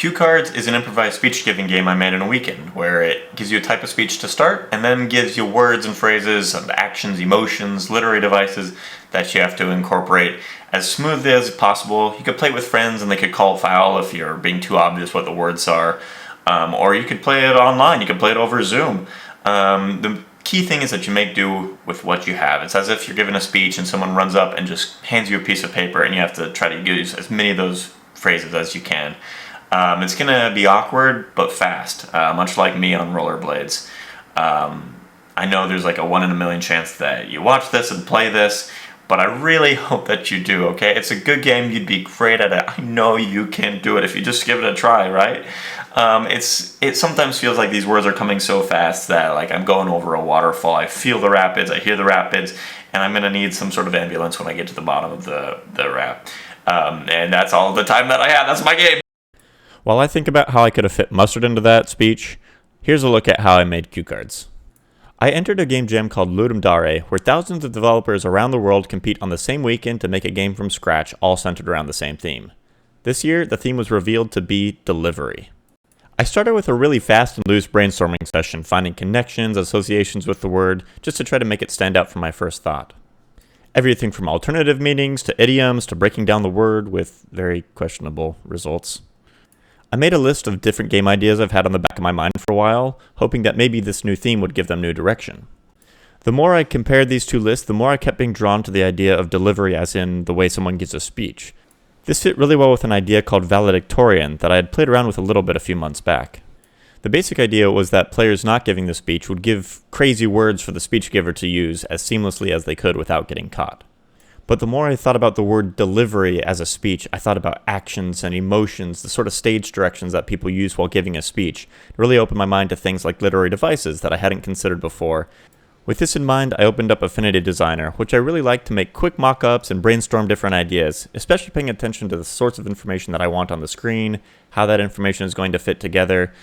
Cue Cards is an improvised speech-giving game I made in a weekend, where it gives you a type of speech to start, and then gives you words and phrases, and actions, emotions, literary devices that you have to incorporate as smoothly as possible. You could play it with friends, and they could call foul if you're being too obvious what the words are, or you could play it online. You could play it over Zoom. The key thing is that you make do with what you have. It's as if you're giving a speech and someone runs up and just hands you a piece of paper, and you have to try to use as many of those phrases as you can. It's going to be awkward, but fast, much like me on rollerblades. I know there's like a 1 in a million chance that you watch this and play this, but I really hope that you do, okay? It's a good game. You'd be great at it. I know you can do it if you just give it a try, right? It sometimes feels like these words are coming so fast that like I'm going over a waterfall. I feel the rapids, I hear the rapids, and I'm going to need some sort of ambulance when I get to the bottom of the rap. And that's all the time that I have. That's my game. While I think about how I could have fit mustard into that speech, here's a look at how I made cue cards. I entered a game jam called Ludum Dare, where thousands of developers around the world compete on the same weekend to make a game from scratch, all centered around the same theme. This year, the theme was revealed to be delivery. I started with a really fast and loose brainstorming session, finding connections, associations with the word, just to try to make it stand out from my first thought. Everything from alternative meanings to idioms to breaking down the word with very questionable results. I made a list of different game ideas I've had on the back of my mind for a while, hoping that maybe this new theme would give them new direction. The more I compared these two lists, the more I kept being drawn to the idea of delivery, as in the way someone gives a speech. This fit really well with an idea called valedictorian that I had played around with a little bit a few months back. The basic idea was that players not giving the speech would give crazy words for the speech giver to use as seamlessly as they could without getting caught. But the more I thought about the word delivery as a speech, I thought about actions and emotions, the sort of stage directions that people use while giving a speech. It really opened my mind to things like literary devices that I hadn't considered before. With this in mind, I opened up Affinity Designer, which I really like to make quick mock-ups and brainstorm different ideas, especially paying attention to the sorts of information that I want on the screen, how that information is going to fit together.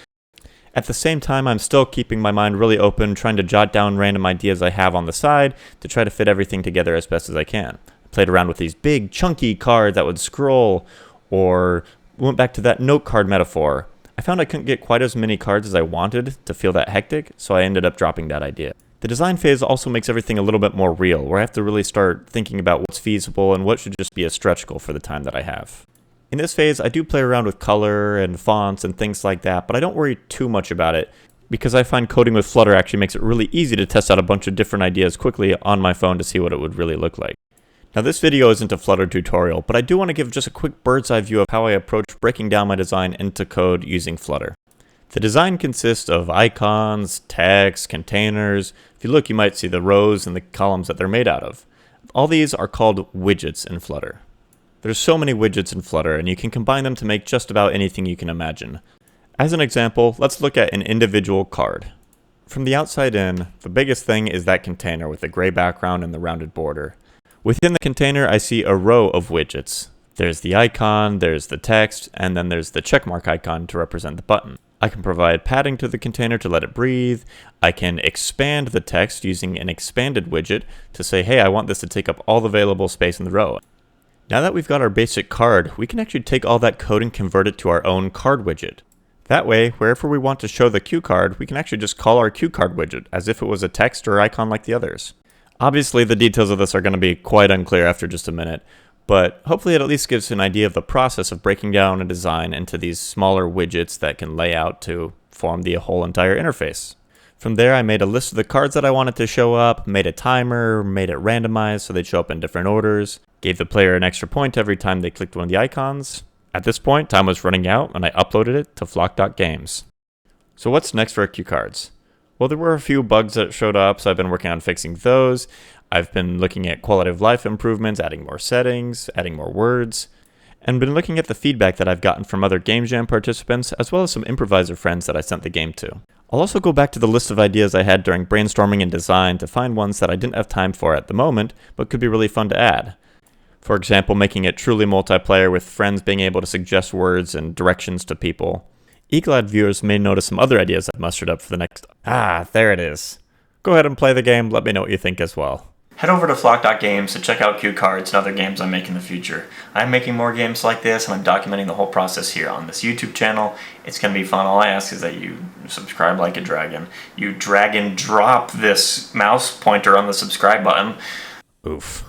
At the same time, I'm still keeping my mind really open, trying to jot down random ideas I have on the side to try to fit everything together as best as I can. I played around with these big, chunky cards that would scroll, or went back to that note card metaphor. I found I couldn't get quite as many cards as I wanted to feel that hectic, so I ended up dropping that idea. The design phase also makes everything a little bit more real, where I have to really start thinking about what's feasible and what should just be a stretch goal for the time that I have. In this phase, I do play around with color and fonts and things like that, but I don't worry too much about it because I find coding with Flutter actually makes it really easy to test out a bunch of different ideas quickly on my phone to see what it would really look like. Now this video isn't a Flutter tutorial, but I do want to give just a quick bird's eye view of how I approach breaking down my design into code using Flutter. The design consists of icons, text, containers. If you look, you might see the rows and the columns that they're made out of. All these are called widgets in Flutter. There's so many widgets in Flutter, and you can combine them to make just about anything you can imagine. As an example, let's look at an individual card. From the outside in, the biggest thing is that container with the gray background and the rounded border. Within the container, I see a row of widgets. There's the icon, there's the text, and then there's the checkmark icon to represent the button. I can provide padding to the container to let it breathe. I can expand the text using an expanded widget to say, hey, I want this to take up all the available space in the row. Now that we've got our basic card, we can actually take all that code and convert it to our own card widget. That way, wherever we want to show the cue card, we can actually just call our cue card widget as if it was a text or icon like the others. Obviously, the details of this are going to be quite unclear after just a minute, but hopefully it at least gives an idea of the process of breaking down a design into these smaller widgets that can lay out to form the whole entire interface. From there, I made a list of the cards that I wanted to show up, made a timer, made it randomized so they'd show up in different orders, gave the player an extra point every time they clicked one of the icons. At this point, time was running out and I uploaded it to flock.games. So what's next for cue cards? Well, there were a few bugs that showed up, so I've been working on fixing those. I've been looking at quality of life improvements, adding more settings, adding more words, and been looking at the feedback that I've gotten from other Game Jam participants, as well as some improviser friends that I sent the game to. I'll also go back to the list of ideas I had during brainstorming and design to find ones that I didn't have time for at the moment, but could be really fun to add. For example, making it truly multiplayer with friends being able to suggest words and directions to people. Eagle-eyed viewers may notice some other ideas I've mustered up for the next... there it is. Go ahead and play the game, let me know what you think as well. Head over to flock.games to check out cue cards and other games I make in the future. I'm making more games like this, and I'm documenting the whole process here on this YouTube channel. It's going to be fun. All I ask is that you subscribe like a dragon. You drag and drop this mouse pointer on the subscribe button. Oof.